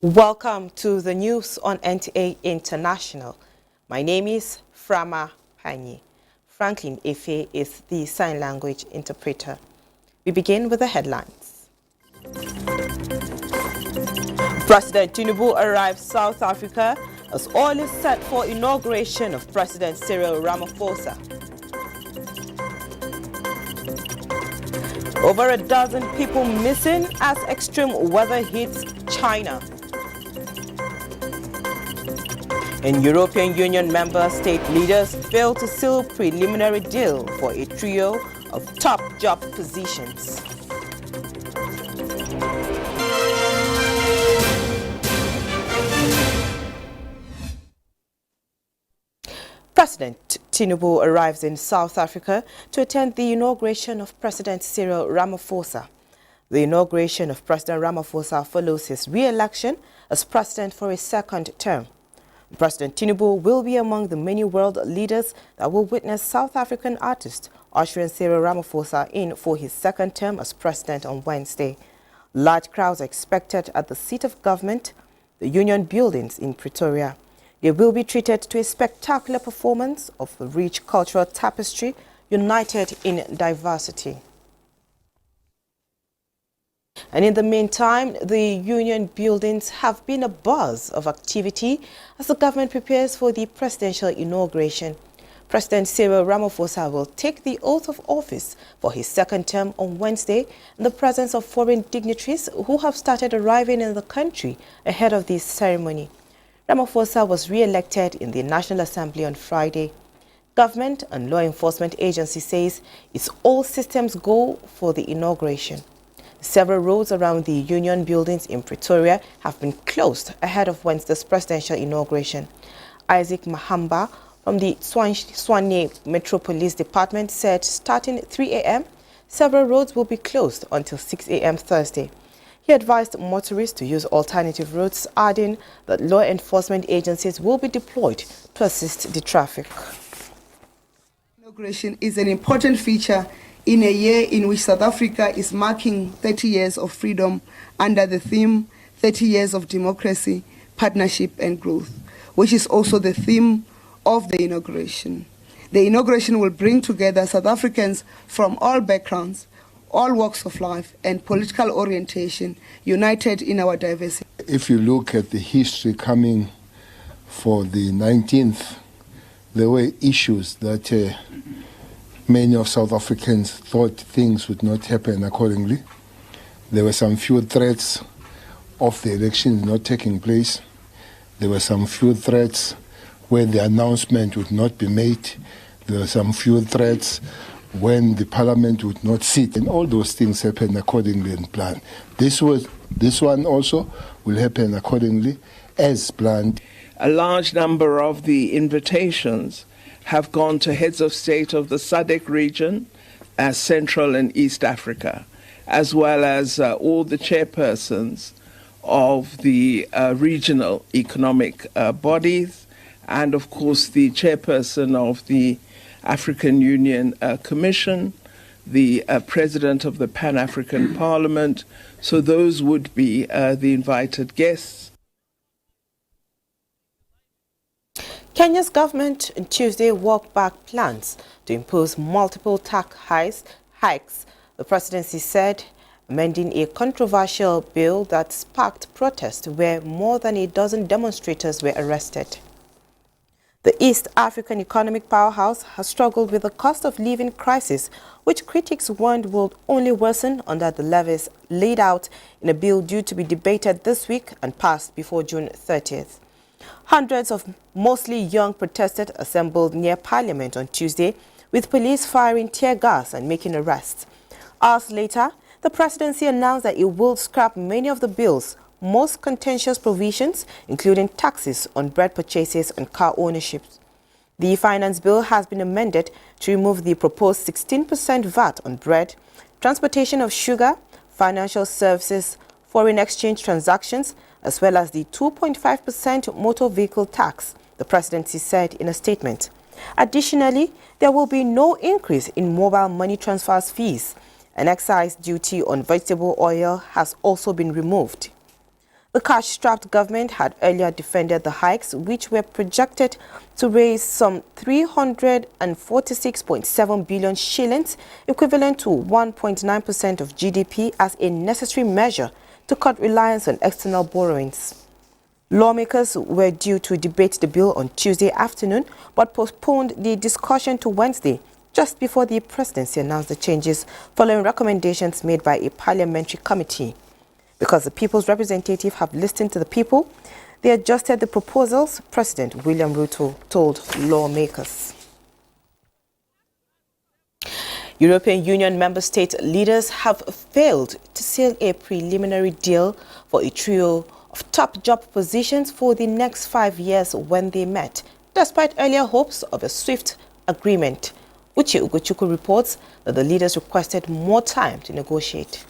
Welcome to the news on NTA International. My name is Frama Panyi. Franklin Efe is the sign language interpreter. We begin with the headlines. President Tinubu arrives South Africa as all is set for inauguration of President Cyril Ramaphosa. Over a dozen people missing as extreme weather hits China. And European Union member state leaders fail to seal preliminary deal for a trio of top job positions. President Tinubu arrives in South Africa to attend the inauguration of President Cyril Ramaphosa. The inauguration of President Ramaphosa follows his re-election as president for a second term. President Tinubu will be among the many world leaders that will witness South African artist ushering Cyril Ramaphosa in for his second term as president on Wednesday. Large crowds are expected at the seat of government, the Union buildings in Pretoria. They will be treated to a spectacular performance of the rich cultural tapestry, united in diversity. And in the meantime, the Union buildings have been a buzz of activity as the government prepares for the presidential inauguration. President Cyril Ramaphosa will take the oath of office for his second term on Wednesday in the presence of foreign dignitaries who have started arriving in the country ahead of this ceremony. Ramaphosa was re-elected in the National Assembly on Friday. Government and law enforcement agency says it's all systems go for the inauguration. Several roads around the Union buildings in Pretoria have been closed ahead of Wednesday's presidential inauguration. Isaac Mahamba from the Swane Metro Police Department said starting at 3 a.m., several roads will be closed until 6 a.m. Thursday. He advised motorists to use alternative routes, adding that law enforcement agencies will be deployed to assist the traffic. Inauguration is an important feature in a year in which South Africa is marking 30 years of freedom under the theme 30 years of democracy, partnership and growth, which is also the theme of the inauguration. The inauguration will bring together South Africans from all backgrounds, all walks of life and political orientation, united in our diversity. If you look at the history coming for the 19th, there were issues that many of South Africans thought things would not happen accordingly. There were some few threats of the elections not taking place. There were some few threats where the announcement would not be made. There were some few threats when the parliament would not sit. And all those things happened accordingly and planned. This one also will happen accordingly as planned. A large number of the invitations have gone to heads of state of the SADC region, Central and East Africa, as well as all the chairpersons of the regional economic bodies, and of course the chairperson of the African Union Commission, the president of the Pan-African Parliament. So those would be the invited guests. Kenya's government on Tuesday walked back plans to impose multiple tax hikes, the presidency said, amending a controversial bill that sparked protest where more than a dozen demonstrators were arrested. The East African economic powerhouse has struggled with the cost of living crisis, which critics warned will only worsen under the levies laid out in a bill due to be debated this week and passed before June 30th. Hundreds of mostly young protesters assembled near Parliament on Tuesday, with police firing tear gas and making arrests. Hours later, the presidency announced that it will scrap many of the bill's most contentious provisions, including taxes on bread purchases and car ownership. The finance bill has been amended to remove the proposed 16% VAT on bread, transportation of sugar, financial services, foreign exchange transactions, as well as the 2.5% motor vehicle tax, the presidency said in a statement. Additionally, there will be no increase in mobile money transfers fees. An excise duty on vegetable oil has also been removed. The cash-strapped government had earlier defended the hikes, which were projected to raise some 346.7 billion shillings, equivalent to 1.9% of GDP, as a necessary measure to cut reliance on external borrowings. Lawmakers were due to debate the bill on Tuesday afternoon, but postponed the discussion to Wednesday, just before the presidency announced the changes following recommendations made by a parliamentary committee. Because the people's representatives have listened to the people, they adjusted the proposals, President William Ruto told lawmakers. European Union member state leaders have failed to seal a preliminary deal for a trio of top job positions for the next 5 years when they met, despite earlier hopes of a swift agreement. Uche Ugochukwu reports that the leaders requested more time to negotiate.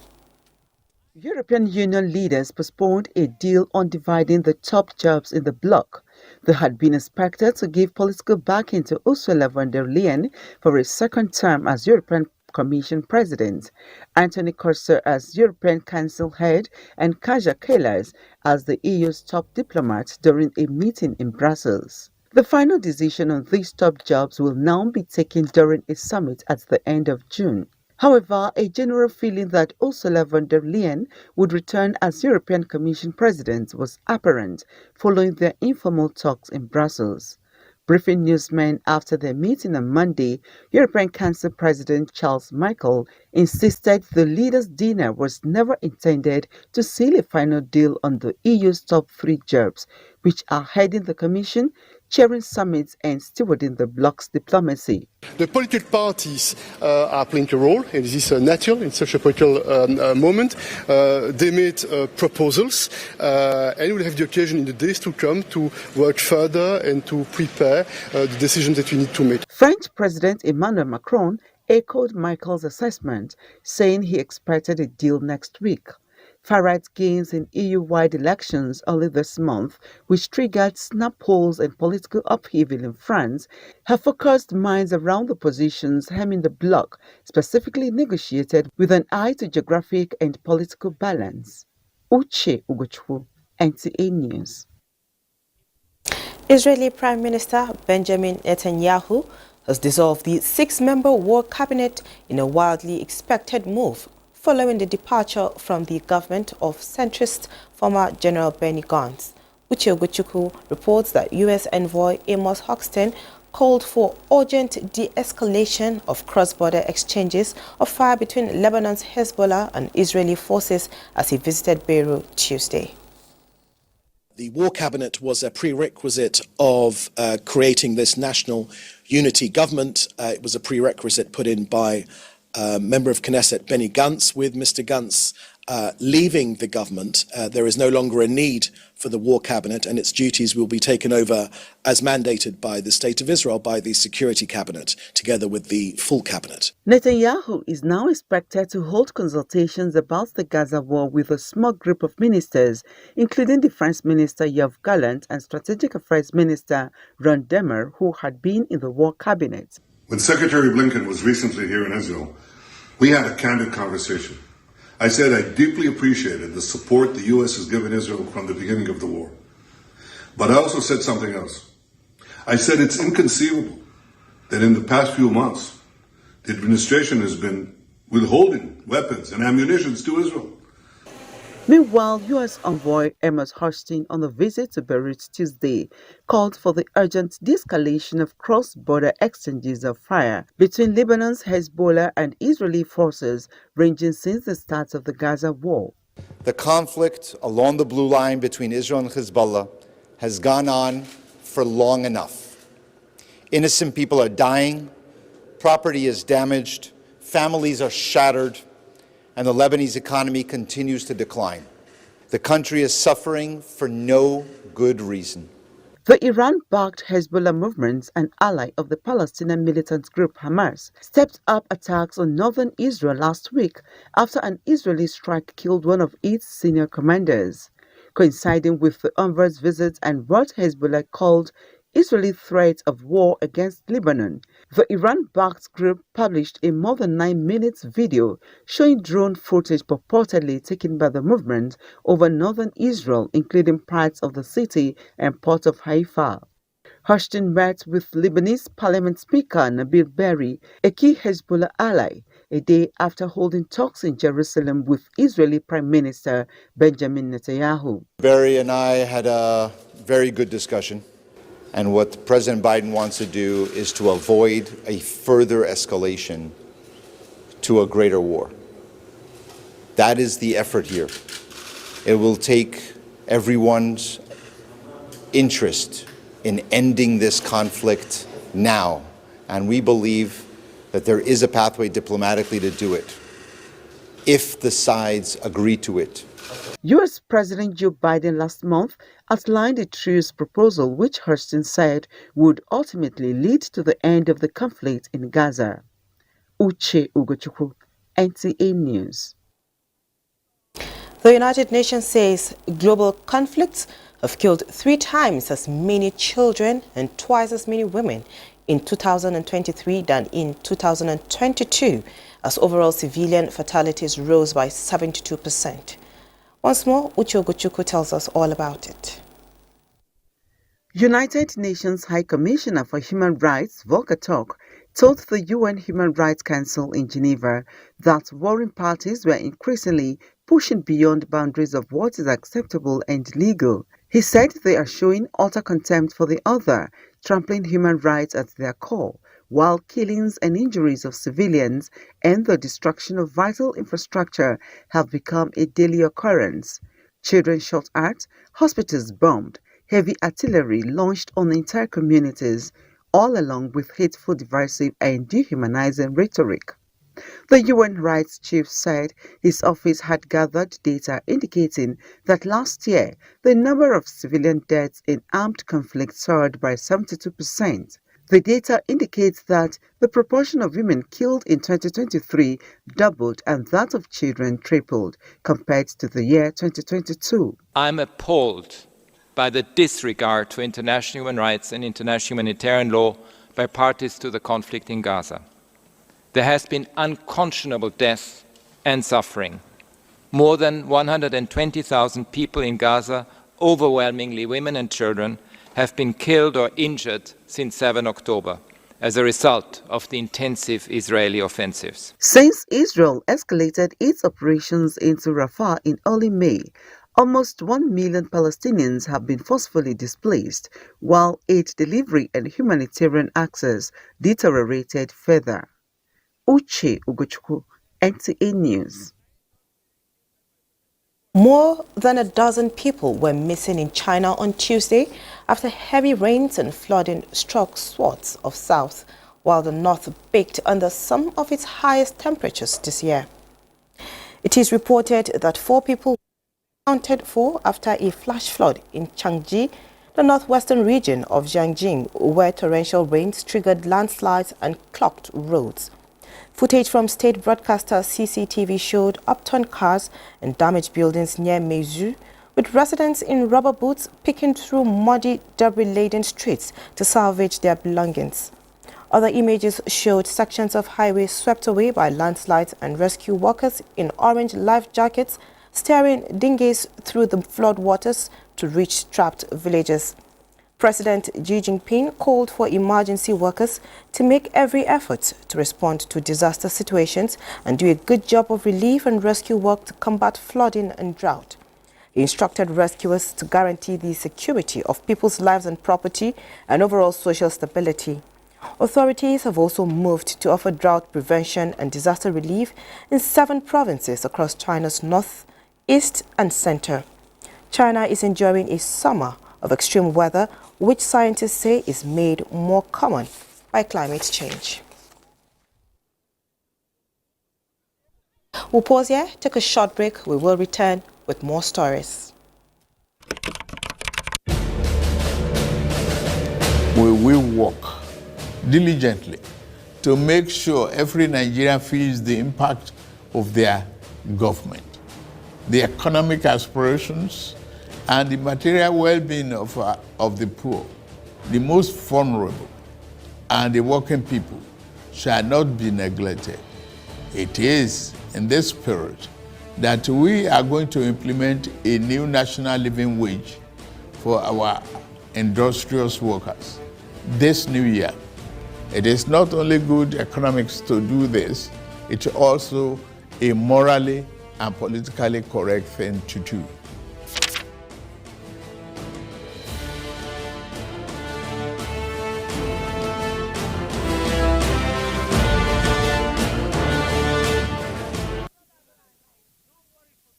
European Union leaders postponed a deal on dividing the top jobs in the bloc. They had been expected to give political backing to Ursula von der Leyen for a second term as European Commission President, Anthony Costa as European Council head, and Kaja Kallas as the EU's top diplomat during a meeting in Brussels. The final decision on these top jobs will now be taken during a summit at the end of June. However, a general feeling that Ursula von der Leyen would return as European Commission President was apparent following their informal talks in Brussels. Briefing newsmen after their meeting on Monday, European Council President Charles Michel insisted the leaders' dinner was never intended to seal a final deal on the EU's top 3 jobs, which are heading the Commission, chairing summits and stewarding the bloc's diplomacy. The political parties are playing a role, and this is natural in such a political moment. They made proposals, and we'll have the occasion in the days to come to work further and to prepare the decisions that we need to make. French President Emmanuel Macron echoed Michael's assessment, saying he expected a deal next week. Far-right gains in EU-wide elections early this month, which triggered snap polls and political upheaval in France, have focused minds around the positions hemming the bloc, specifically negotiated with an eye to geographic and political balance. Uche Ugochukwu, NTA News. Israeli Prime Minister Benjamin Netanyahu has dissolved the 6-member war cabinet in a wildly expected move, following the departure from the government of centrist former General Benny Gantz. Uche Ugochukwu reports that U.S. envoy Amos Hochstein called for urgent de-escalation of cross-border exchanges of fire between Lebanon's Hezbollah and Israeli forces as he visited Beirut Tuesday. The war cabinet was a prerequisite of creating this national unity government. It was a prerequisite put in by member of Knesset Benny Gantz. With Mr. Gantz leaving the government, there is no longer a need for the war cabinet, and its duties will be taken over as mandated by the State of Israel by the Security Cabinet, together with the full cabinet. Netanyahu is now expected to hold consultations about the Gaza war with a small group of ministers, including Defense Minister Yoav Gallant and Strategic Affairs Minister Ron Dermer, who had been in the war cabinet. When Secretary Blinken was recently here in Israel, we had a candid conversation. I said I deeply appreciated the support the U.S. has given Israel from the beginning of the war. But I also said something else. I said it's inconceivable that in the past few months, the administration has been withholding weapons and ammunition to Israel. Meanwhile, U.S. envoy Amos Hochstein, on a visit to Beirut Tuesday, called for the urgent de-escalation of cross-border exchanges of fire between Lebanon's Hezbollah and Israeli forces ranging since the start of the Gaza war. The conflict along the blue line between Israel and Hezbollah has gone on for long enough. Innocent people are dying, property is damaged, families are shattered, and the Lebanese economy continues to decline. The country is suffering for no good reason. The Iran-backed Hezbollah movement, an ally of the Palestinian militant group Hamas, stepped up attacks on northern Israel last week after an Israeli strike killed one of its senior commanders, coinciding with the envoy's visit and what Hezbollah called Israeli threat of war against Lebanon. The Iran-backed group published a more than 9 minutes video showing drone footage purportedly taken by the movement over northern Israel, including parts of the city and port of Haifa. Houston met with Lebanese Parliament Speaker Nabil Berri, a key Hezbollah ally, a day after holding talks in Jerusalem with Israeli Prime Minister Benjamin Netanyahu. Berri and I had a very good discussion, and what President Biden wants to do is to avoid a further escalation to a greater war. That is the effort here. It will take everyone's interest in ending this conflict now, and we believe that there is a pathway diplomatically to do it, if the sides agree to it. U.S. President Joe Biden last month outlined a truce proposal which Houston said would ultimately lead to the end of the conflict in Gaza. Uche Ugochukwu, NTA News. The United Nations says global conflicts have killed 3 times as many children and twice as many women in 2023 than in 2022, as overall civilian fatalities rose by 72%. Once more, Uche Ugochukwu tells us all about it. United Nations High Commissioner for Human Rights, Volker Turk, told the UN Human Rights Council in Geneva that warring parties were increasingly pushing beyond boundaries of what is acceptable and legal. He said they are showing utter contempt for the other, trampling human rights at their core, while killings and injuries of civilians and the destruction of vital infrastructure have become a daily occurrence. Children shot at, hospitals bombed, heavy artillery launched on entire communities, all along with hateful, divisive and dehumanizing rhetoric. The UN Rights Chief said his office had gathered data indicating that last year the number of civilian deaths in armed conflict soared by 72%. The data indicates that the proportion of women killed in 2023 doubled and that of children tripled compared to the year 2022. I'm appalled by the disregard to international human rights and international humanitarian law by parties to the conflict in Gaza. There has been unconscionable death and suffering. More than 120,000 people in Gaza, overwhelmingly women and children, have been killed or injured since 7 October as a result of the intensive Israeli offensives. Since Israel escalated its operations into Rafah in early May, almost 1 million Palestinians have been forcefully displaced, while aid delivery and humanitarian access deteriorated further. Uche Ugochukwu, NTA News. More than a dozen people were missing in China on Tuesday after heavy rains and flooding struck swaths of south, while the north baked under some of its highest temperatures this year. It is reported that 4 people were accounted for after a flash flood in Changji, the northwestern region of Jiangxing, where torrential rains triggered landslides and clogged roads. Footage from state broadcaster CCTV showed upturned cars and damaged buildings near Meizu, with residents in rubber boots picking through muddy, debris-laden streets to salvage their belongings. Other images showed sections of highway swept away by landslides and rescue workers in orange life jackets steering dinghies through the floodwaters to reach trapped villages. President Xi Jinping called for emergency workers to make every effort to respond to disaster situations and do a good job of relief and rescue work to combat flooding and drought. He instructed rescuers to guarantee the security of people's lives and property and overall social stability. Authorities have also moved to offer drought prevention and disaster relief in 7 provinces across China's north, east and center. China is enjoying a summer of extreme weather, which scientists say is made more common by climate change. We'll pause here, take a short break. We will return with more stories. We will work diligently to make sure every Nigerian feels the impact of their government, the economic aspirations, and the material well-being of the poor. the most vulnerable, and the working people shall not be neglected. It is in this spirit that we are going to implement a new national living wage for our industrious workers this new year. It is not only good economics to do this, it's also a morally and politically correct thing to do.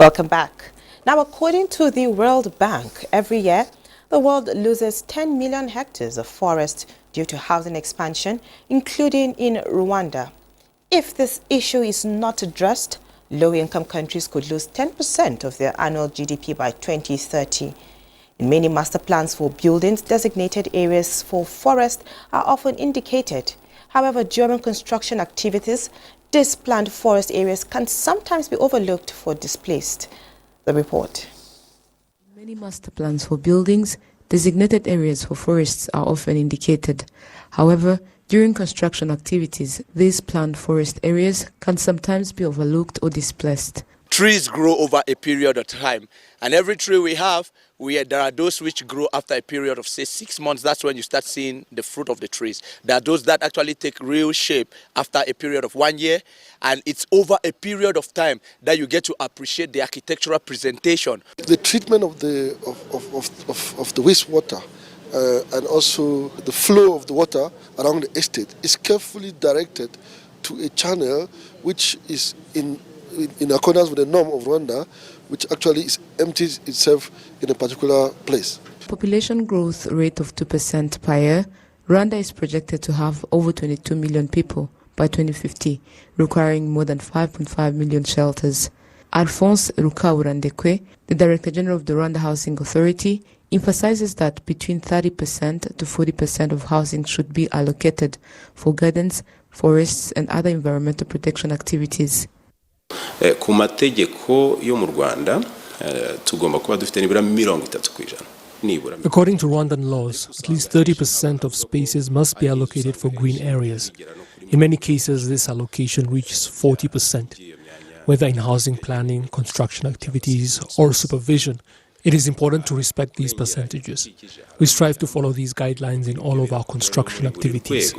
Welcome back. Now, according to the World Bank, every year, the world loses 10 million hectares of forest due to housing expansion, including in Rwanda. If this issue is not addressed, low-income countries could lose 10% of their annual GDP by 2030. In many master plans for buildings, designated areas for forest are often indicated. However, during construction activities, these planned forest areas can sometimes be overlooked for displaced. The report. In many master plans for buildings, designated areas for forests are often indicated. However, during construction activities, these planned forest areas can sometimes be overlooked or displaced. Trees grow over a period of time, and every tree we have, there are those which grow after a period of, say, 6 months. That's when you start seeing the fruit of the trees. There are those that actually take real shape after a period of 1 year, and it's over a period of time that you get to appreciate the architectural presentation. The treatment of the wastewater and also the flow of the water around the estate is carefully directed to a channel which is in accordance with the norm of Rwanda, which actually empties itself in a particular place. Population growth rate of 2% per year, Rwanda is projected to have over 22 million people by 2050, requiring more than 5.5 million shelters. Alphonse Rukaurandekwe, the Director General of the Rwanda Housing Authority, emphasizes that between 30% to 40% of housing should be allocated for gardens, forests, and other environmental protection activities. Ku mategeko yo mu Rwanda tugomba kuba dufite nibura 30%. According to Rwandan laws, at least 30% of spaces must be allocated for green areas. In many cases, this allocation reaches 40%. Whether in housing planning, construction activities, or supervision, it is important to respect these percentages. We strive to follow these guidelines in all of our construction activities.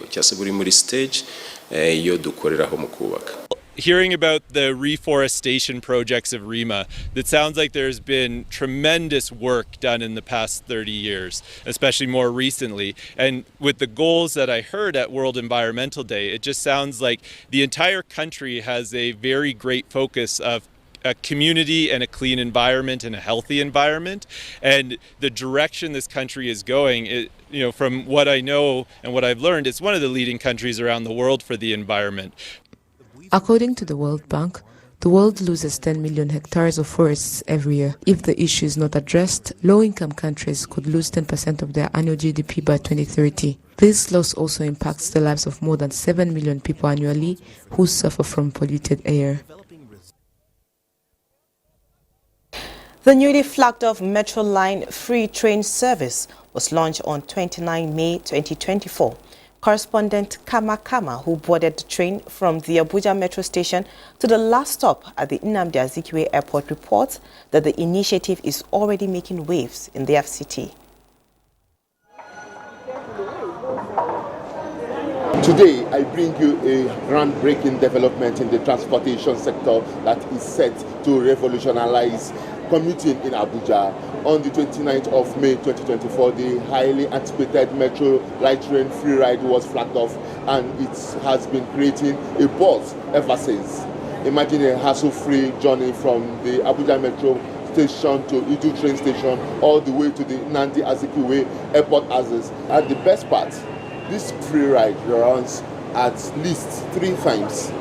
Hearing about the reforestation projects of REMA, it sounds like there's been tremendous work done in the past 30 years, especially more recently. And with the goals that I heard at World Environmental Day, it just sounds like the entire country has a very great focus of a community and a clean environment and a healthy environment. And the direction this country is going, from what I know and what I've learned, it's one of the leading countries around the world for the environment. According to the World Bank, the world loses 10 million hectares of forests every year. If the issue is not addressed, low-income countries could lose 10% of their annual GDP by 2030. This loss also impacts the lives of more than 7 million people annually who suffer from polluted air. The newly flagged-off Metro Line free train service was launched on 29 May 2024. Correspondent Kama Kama, who boarded the train from the Abuja metro station to the last stop at the Nnamdi Azikiwe Airport, reports that the initiative is already making waves in the FCT. Today, I bring you a groundbreaking development in the transportation sector that is set to revolutionize commuting in Abuja. On the 29th of May 2024, the highly anticipated Metro Light Train free ride was flagged off, and it has been creating a buzz ever since. Imagine a hassle-free journey from the Abuja Metro station to Idu train station all the way to the Nnamdi Azikiwe Airport access. And the best part, this free ride runs at least 3 times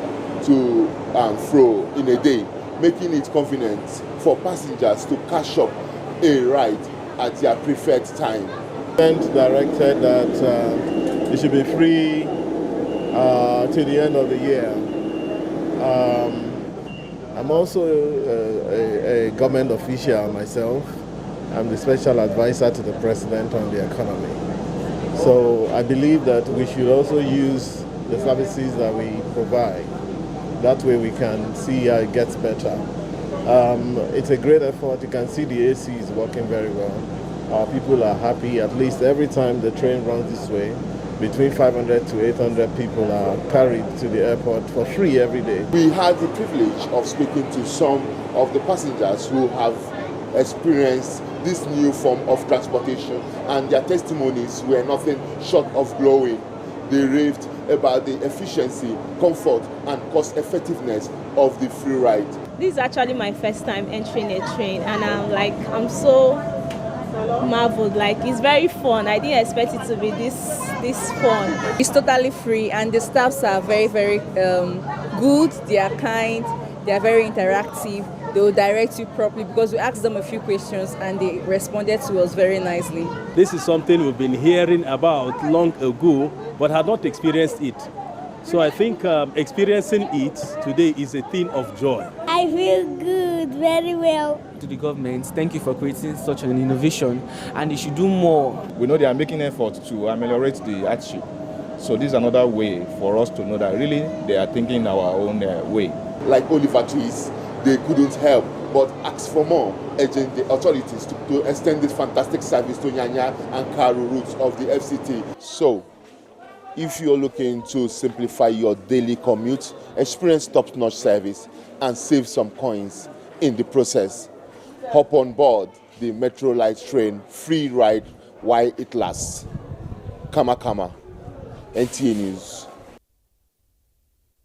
to and fro in a day, making it convenient for passengers to cash up a ride at their preferred time. The government directed that it should be free till the end of the year. I'm also a government official myself. I'm the special advisor to the president on the economy. So I believe that we should also use the services that we provide. That way we can see how it gets better. It's a great effort. You can see the AC is working very well. Our people are happy. At least every time the train runs this way, between 500 to 800 people are carried to the airport for free every day. We had the privilege of speaking to some of the passengers who have experienced this new form of transportation, and their testimonies were nothing short of glowing. They raved about the efficiency, comfort, and cost effectiveness of the free ride. This is actually my first time entering a train, and I'm so marveled. It's very fun. I didn't expect it to be this fun. It's totally free, and the staffs are very, very good. They are kind. They are very interactive. They will direct you properly because we asked them a few questions and they responded to us very nicely. This is something we've been hearing about long ago, but had not experienced it. So I think experiencing it today is a thing of joy. I feel good, very well. To the government, thank you for creating such an innovation, and they should do more. We know they are making efforts to ameliorate the hardship. So this is another way for us to know that really they are thinking our own way. Like Oliver Twist, they couldn't help but ask for more, urging the authorities to extend this fantastic service to Nyanya and Karu routes of the FCT. So, if you're looking to simplify your daily commute, experience top-notch service, and save some coins in the process, hop on board the Metro Light train free ride while it lasts. Kama Kama, NTA News.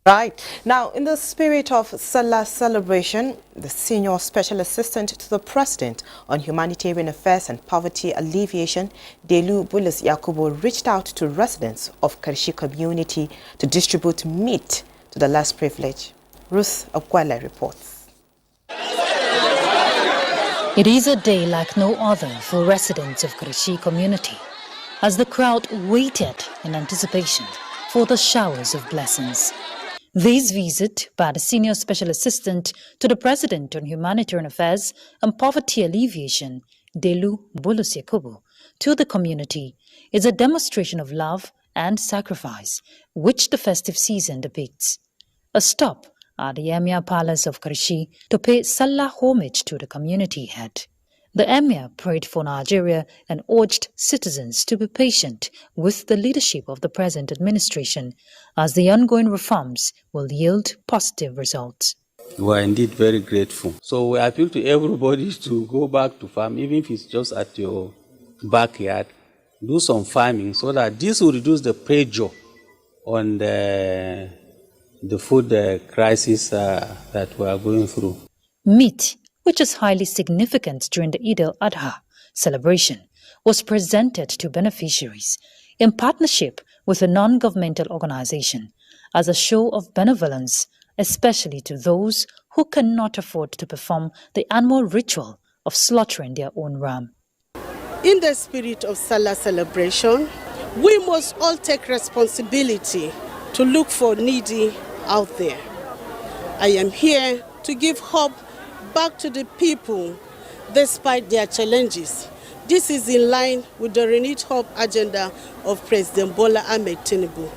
Right. Now, in the spirit of Salah celebration, the Senior Special Assistant to the President on Humanitarian Affairs and Poverty Alleviation, Delu Bulus Yakubu, reached out to residents of Karshi community to distribute meat to the less privileged. Ruth Akwele reports. It is a day like no other for residents of Karshi community, as the crowd waited in anticipation for the showers of blessings. This visit by the Senior Special Assistant to the President on Humanitarian Affairs and Poverty Alleviation, Delu Bulus Yakubu, to the community is a demonstration of love and sacrifice, which the festive season depicts. A stop at the Emir Palace of Karshi to pay Salah homage to the community head. The Emir prayed for Nigeria and urged citizens to be patient with the leadership of the present administration, as the ongoing reforms will yield positive results. We are indeed very grateful. So we appeal to everybody to go back to farm, even if it's just at your backyard. Do some farming so that this will reduce the pressure on the food crisis that we are going through. Meat, which is highly significant during the Eid al-Adha celebration, was presented to beneficiaries in partnership with a non-governmental organization as a show of benevolence, especially to those who cannot afford to perform the annual ritual of slaughtering their own ram. In the spirit of Salah celebration, we must all take responsibility to look for needy out there. I am here to give hope back to the people despite their challenges. This is in line with the renewed hope agenda of President Bola Ahmed Tinubu.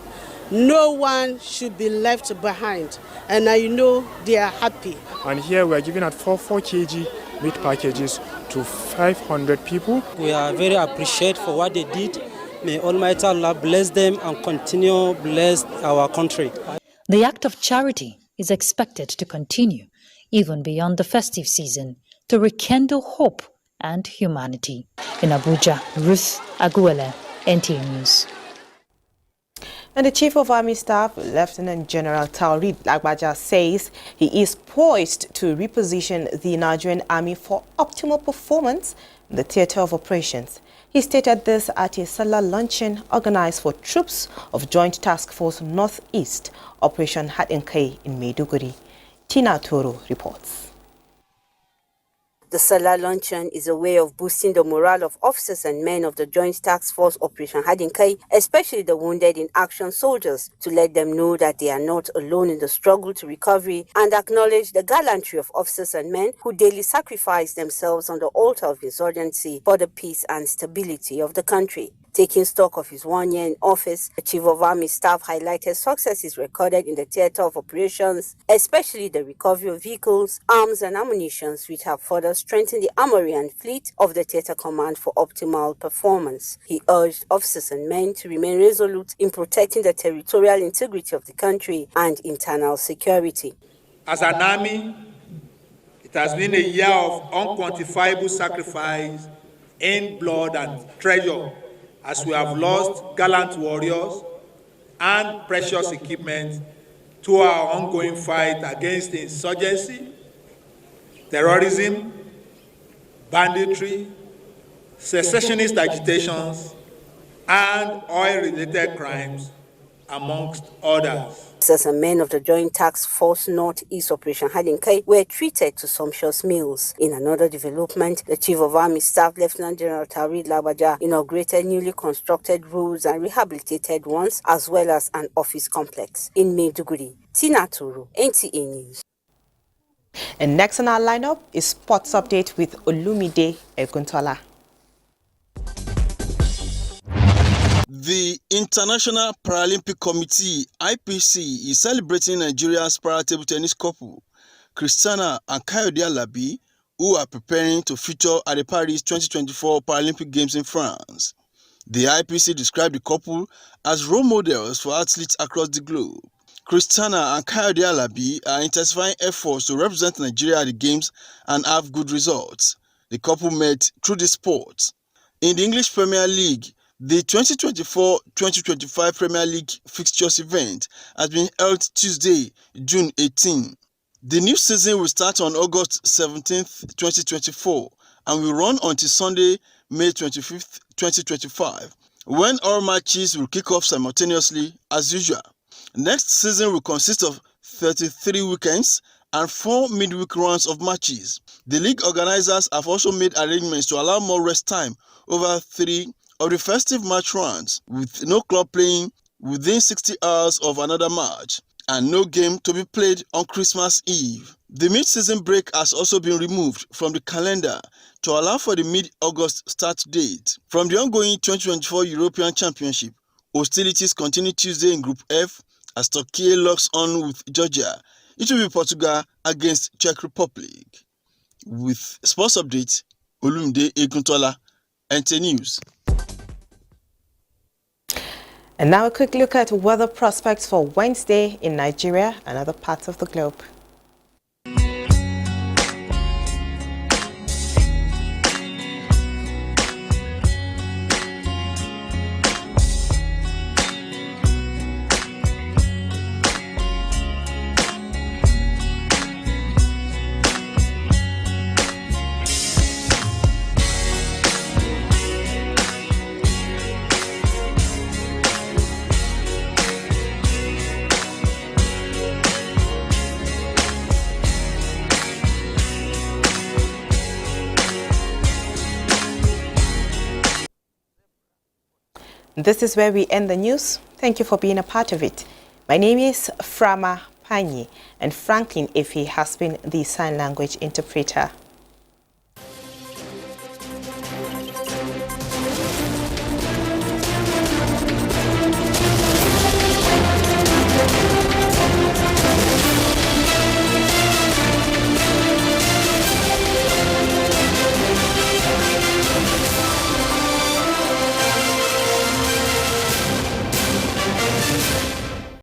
No one should be left behind, and I know they are happy. And here we are giving out 4 kg meat packages to 500 people. We are very appreciative for what they did. May Almighty Allah bless them and continue bless our country. The act of charity is expected to continue even beyond the festive season to rekindle hope and humanity. In Abuja, Ruth Aguele, NTA News. And the Chief of Army Staff, Lieutenant General Taoreed Lagbaja, says he is poised to reposition the Nigerian Army for optimal performance in the theatre of operations. He stated this at a Salah luncheon organized for troops of Joint Task Force Northeast, Operation NTAi in Maiduguri. Tina Toro reports. The Salah luncheon is a way of boosting the morale of officers and men of the Joint Task Force Operation NTAi, especially the wounded in action soldiers, to let them know that they are not alone in the struggle to recovery and acknowledge the gallantry of officers and men who daily sacrifice themselves on the altar of insurgency for the peace and stability of the country. Taking stock of his 1 year in office, the Chief of Army Staff highlighted successes recorded in the theatre of operations, especially the recovery of vehicles, arms and ammunition, which have further strengthened the armory and fleet of the theatre command for optimal performance. He urged officers and men to remain resolute in protecting the territorial integrity of the country and internal security. As an army, it has been a year of unquantifiable sacrifice in blood and treasure, as we have lost gallant warriors and precious equipment to our ongoing fight against insurgency, terrorism, banditry, secessionist agitations, and oil-related crimes, amongst others. Officers and men of the Joint Task Force Northeast Operation NTAi were treated to sumptuous meals. In another development, the Chief of Army Staff, Lieutenant General Tarid Labaja, inaugurated newly constructed roads and rehabilitated ones, as well as an office complex. In Maiduguri, Tina Turu, NTA News. And next on our lineup is Sports Update with Olumide Eguntola. The International Paralympic Committee, IPC, is celebrating Nigeria's para-table tennis couple, Christiana and Kayode Alabi, who are preparing to feature at the Paris 2024 Paralympic Games in France. The IPC described the couple as role models for athletes across the globe. Christiana and Kayode Alabi are intensifying efforts to represent Nigeria at the Games and have good results. The couple met through the sport. In the English Premier League, the 2024-2025 Premier League fixtures event has been held Tuesday, June 18. The new season will start on August 17, 2024 and will run until Sunday, May 25, 2025, when all matches will kick off simultaneously as usual. Next season will consist of 33 weekends and 4 midweek rounds of matches. The league organizers have also made arrangements to allow more rest time over 3 of the festive match rounds, with no club playing within 60 hours of another match and no game to be played on Christmas Eve. The mid-season break has also been removed from the calendar to allow for the mid-August start date. From the ongoing 2024 European Championship, hostilities continue Tuesday in Group F as Turkey locks on with Georgia. It will be Portugal against Czech Republic. With Sports Update, Olumide Eguntola, NTA News. And now a quick look at weather prospects for Wednesday in Nigeria and other parts of the globe. This is where we end the news. Thank you for being a part of it. My name is Frama Panyi, and Franklin Ife has been the sign language interpreter.